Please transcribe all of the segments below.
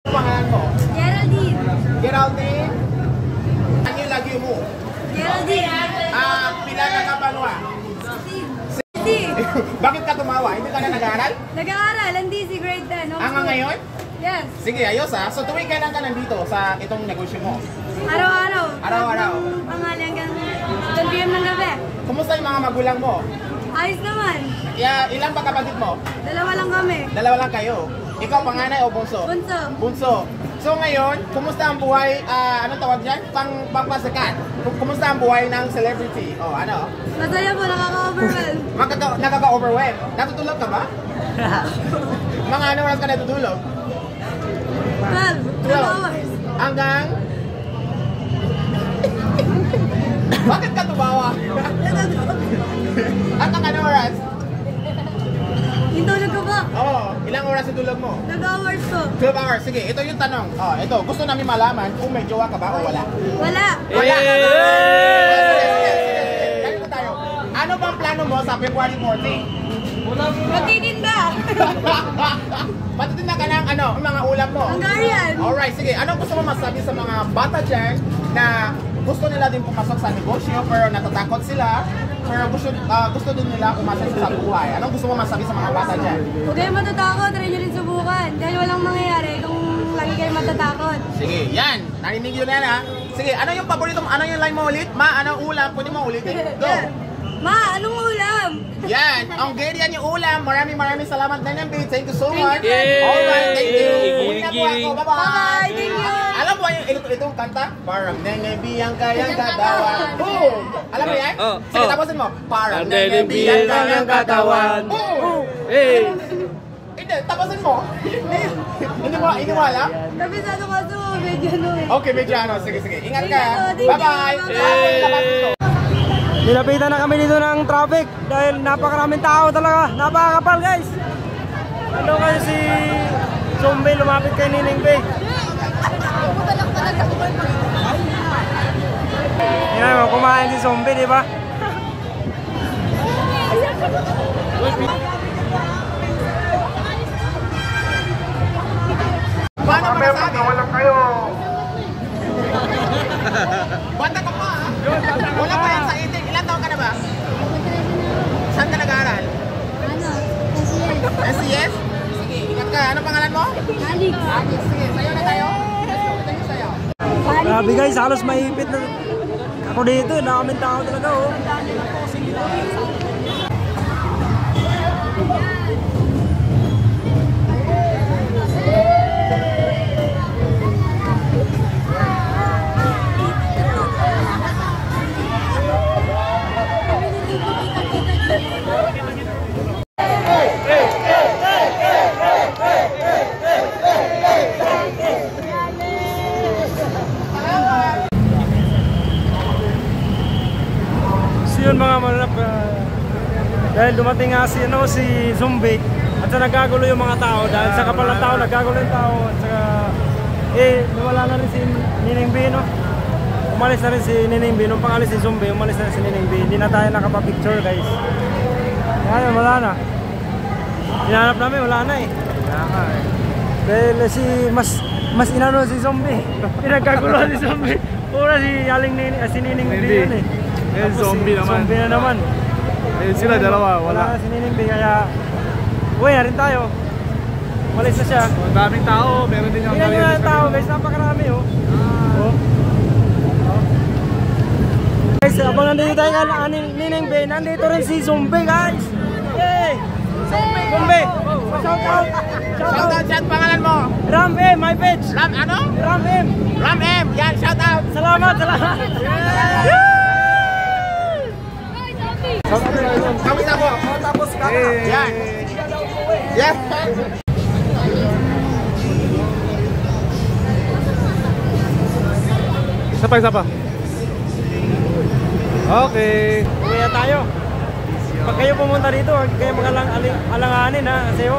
Ano pangalan mo? Geraldine. Geraldine? Ano yung lagi mo? Geraldine. Pila ka kabalwa? Si. Bakit ka tumawa? Hindi ka na nag-aaral? Nag-aaral, hindi si grade 10. Hanggang ngayon? Yes. Sige, ayos ha. So tuwing kailan ka nandito sa itong negosyo mo? Araw-araw. Araw-araw. Pangali hanggang 10 PM ng gabi. Kumusta yung mga magulang mo? Ayos naman. Ilang ba kapatid mo? Dalawa lang kami. Dalawa lang kayo. Ikaw panganay o bunso? Bunso. Bunso. So ngayon, kumusta ang buhay, ano tawag dyan? Pangpasikat. Kumusta ang buhay ng celebrity? Oh, ano? Masaya po, nakaka-overwhelm. Nakaka-overwhelm. Natutulog ka ba? Mga ano oras ka natutulog? 12 hours. Hanggang? Bakit ka tumawa? Hanggang ano oras? Yung tulog ko po. Oo. Ilang oras yung tulog mo? 12 hours po. 12 hours. Sige, ito yung tanong. Oh, ito. Gusto namin malaman kung may jowa ka ba o wala. Wala. Wala! Sige. Ganito tayo. Ano bang plano mo sa February 14? Magtitinda. Matutinda ka ng ano, mga ulam mo? Hungarian. Alright, sige. Anong gusto mo masabi sa mga bata dyan na gusto nila din pumasok sa negosyo pero natatakot sila pero gusto din nila umasok sa buhay? Anong gusto mo masabi sa mga bata dyan? Huwag kayong matatakot, try nyo rin subukan. Dahil walang mangyayari kung lagi kayo matatakot. Sige, yan. Narinig yun yan ha. Sige, ano yung paborito mo? Ano yung line mo ulit? Ma, anong ulam? Pwede mo ulitin? Go! Ma, anong ulam? Yan, ang Gary yan yung ulam. Maraming salamat na NMB. Thank you so much. Yay! Alright, thank you. Uwi na po ako. Bye-bye. Bye, thank you. Alam mo itong kanta? Parang NMB ang kayang katawan. Boom! Alam mo yan? Sige, tapusin mo. Parang NMB ang kayang katawan. Boom! Hey! Hindi, tapusin mo. Hindi mo alam? Kabisado ka to, medyo no eh. Okay, medyo ano. Sige. Ingat ka. Thank you. Bye-bye. Nilapitan na kami dito ng traffic dahil napakaraming tao talaga. Napakakapal guys. Ano kasi si Zombie lumapit kay Nining Bay. Yan mo, kumain si Zombie, di ba? Paano ba nasabi? Wala kayo. Bata ka pa ha? Wala pa yan sa iting. Ilan taon ka na ba? Saan ka nag-aaral? SCS? Sige, ingat ka. Anong pangalan mo? Alex. Alex, sige. Sayo na tayo. Let's go. Ito yung sayo. Grabe guys, halos maipit na ako dito. Nakaming tao talaga oh. Yun mga mananap, dahil dumating nga si Zombie at sa nagkagulo yung mga tao dahil sa kapal ng tao nagkagulo yung tao at saka nawala na rin si Nining B, no? Umalis na rin si Nining B. Nung pangalis si Zombie, umalis na rin si Nining B. Hindi na tayo nakapapicture guys. Ngayon wala na. Hinahanap namin, wala na eh. Dahil mas inano si Zombie. Pinagkagulo si Zombie. Pura si Nining B yun eh. Zombie naman. Zombie na naman. Sila dalawa, wala. Si Nining B, kaya uwi na rin tayo. Malis na siya. Ang daming tao, meron din yung Tingnan nyo na ang tao guys, napakarami oh. Guys, abang nandito tayo ka Nining B, nandito rin si Zombie guys. Yay! Zombie! Shout out! Shout out, chat. Pangalan mo? Ram M, my page! Ram ano? Ram M! Ram M. Yan, shout out. Salamat! Kami na po. Tapos Yan. Yan. Isa pa. Okay. uwi na tayo. Pag kayo pumunta dito, huwag kayo alanganin ha. Kasi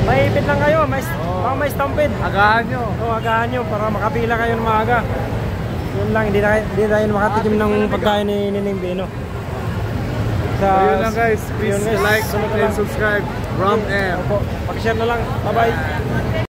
may ipit lang kayo, may stampede. Agahan nyo. Agahan nyo para makapila kayo ng maaga. Yun lang, hindi tayo makatikim ng pagkain ni Nining B, no? Yun lang guys, please like and subscribe. Ram M. Pag-share na lang. Bye-bye.